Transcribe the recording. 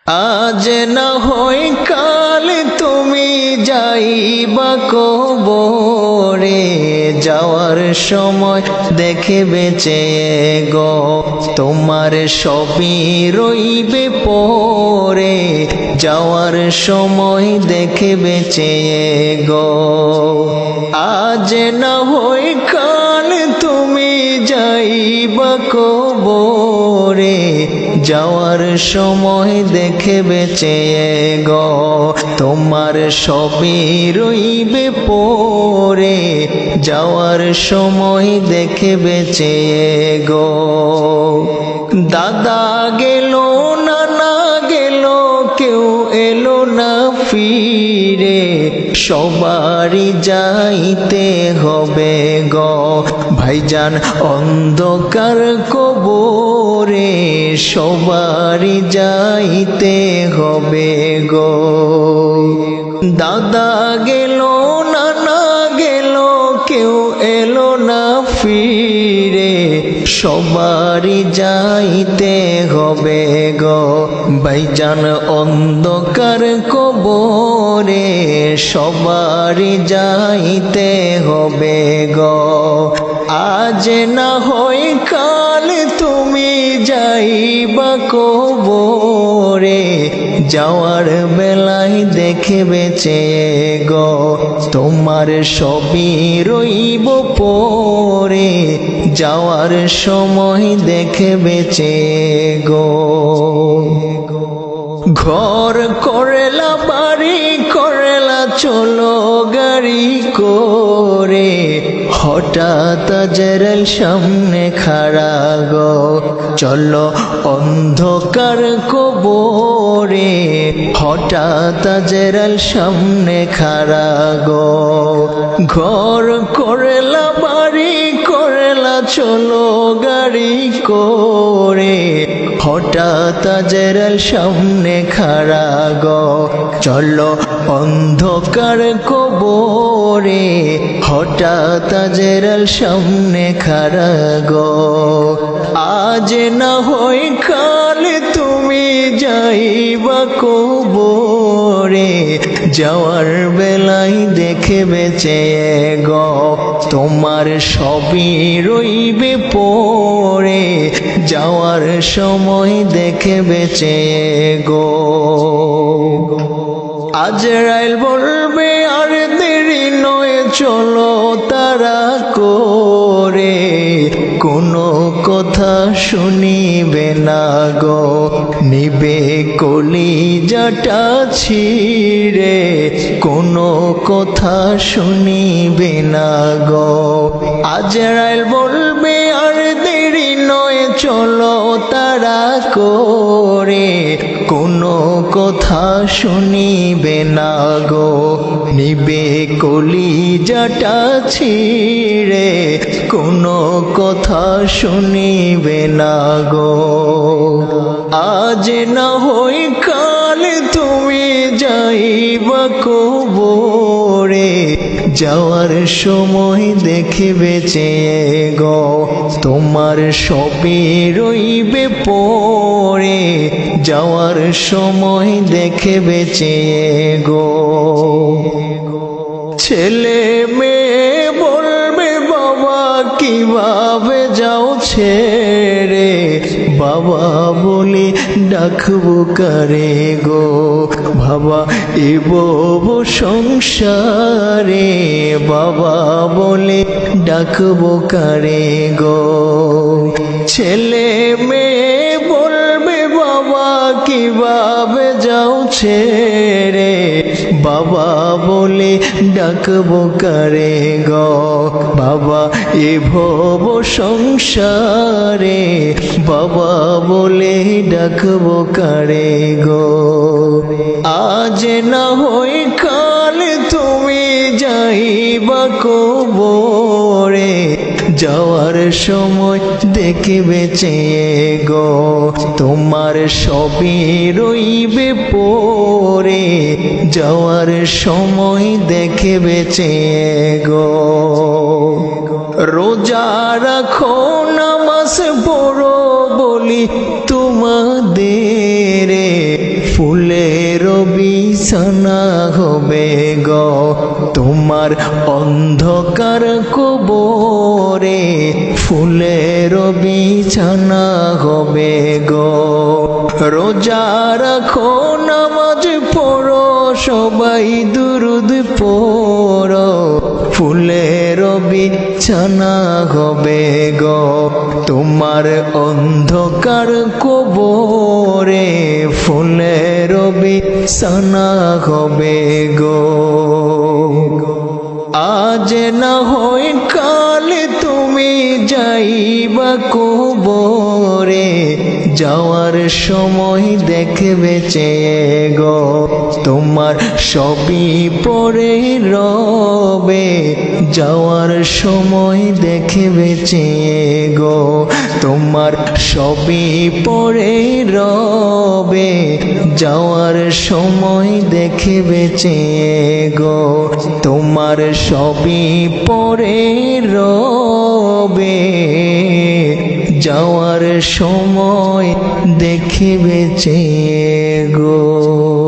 আজ না হয় কাল তুমি যাইবা কবরে, যাওয়ার সময় দেখে বেঁচে গো তোমার সবই রইবে পরে, যাওয়ার সময় দেখে বেঁচে গো। আজ না হয় কাল তুমি যাইবা কবরে, যাওয়ার সময় দেখে বেঁচে গো তোমার সবই রইবে পরে, যাওয়ার সময় দেখে বেঁচে গো। দাদা গেল নানা গেল কেউ এলো না ফিরে, সবারই যাইতে হবে গো ভাইজান অন্ধকার কবরে, সবারই যাইতে হবে গো। দাদা গেল নানা গেল কেউ এলো না ফিরে, সবারই যাইতে হবে গো ভাইজান অন্ধকার কবরে, সবারই যাইতে হবে গো। আজ না হয় কাল তুমি যাইবা কবরে, যাওয়ার বেলায় দেখে বেঁচে গো তোমার সবই রইব পরে, যাওয়ার সময় দেখে বেঁচে গো। ঘর করেলা বাড়ি করেলা চলো গাড়ি করে, হঠাৎ জেরাল সামনে খাড়া গো চলো অন্ধকার কবরে, হঠাৎ জেরাল সামনে খাড়া গো। ঘর করেলা বাড়ি করেলা চলো গাড়ি করে, হঠাৎ জেরাল সামনে খাড়া গো চলো অন্ধকার কবরে, হঠাৎ জেরাল সামনে খাড়া গো। আজ না হয় কাল তুমি যাইবা কবরে, যাওয়ার বেলায় দেখে বেঁচে গো তোমার সবই রইবে পরে, যাওয়ার সময় দেখে বেঁচে গো। আজরাইল বলবে আর দেরি নয় চলো তারা করে, কোনো কথা শুনিবে না গো নিবে কলিজাটা ছিঁড়ে, কোনো কথা শুনিবে না গো। আজরাইল বলবে আর দেরি নয় চলো তারা করে, কোনো কথা শুনিবে না গো নিবে কলিজাটা ছিঁড়ে, কোনো কথা শুনিবে না গো। আজ না হয় কাল তুমি যাইবা কবরে, যাওয়ার সময় দেখে বেঁচে গো তোমার সবই রইবে পরে, যাওয়ার সময় দেখে বেঁচে গো। ছেলে মেয়ে বলবে বাবা কিভাবে যাও ছেড়ে, বাবা বলে ডাকবো কারে গো বাবা এ বব সংসারে, বাবা বলে ডাকবো কারে গো। ছেলে মেয়ে বলবে বাবা কিভাবে যাও ছেড়ে, বাবা বলে ডাকবো কারে গো বাবা এ ভব সংসারে, বাবা বলে ডাকবো কারে গো। আজ না হয় কাল তুমি যাইবা কবরে, যাওয়ার সময় দেখে বেঁচে গো তোমার সবই রইবে পরে, যাওয়ার সময় দেখে বেঁচে গো। রোজা রাখো নামাজ পড়ো বলি তোমাদের, ফুলের বিছানা হবে গো তোমার অন্ধকার কবরে, ফুলের বিছানা হবে গো। রোজা রাখো নামাজ পড়ো সবাই দুরুদ পড়ো, ফুলের বিছানা হবে গো তোমার অন্ধকার কবরে, ফুলের বিছানা হবে গো। আজ না হয় কাল তুমি যাইবা কবরে, যাওয়ার সময় দেখবে চেয়ে গো তোমার সবই পড়ে রবে, যাওয়ার সময় দেখবে চেয়ে গো তোমার সবই পড়ে রবে, যাওয়ার সময় দেখবে চেয়ে গো তোমার সবই পড়ে রবে, যাওয়ার সময় দেখবে চেয়ে গো।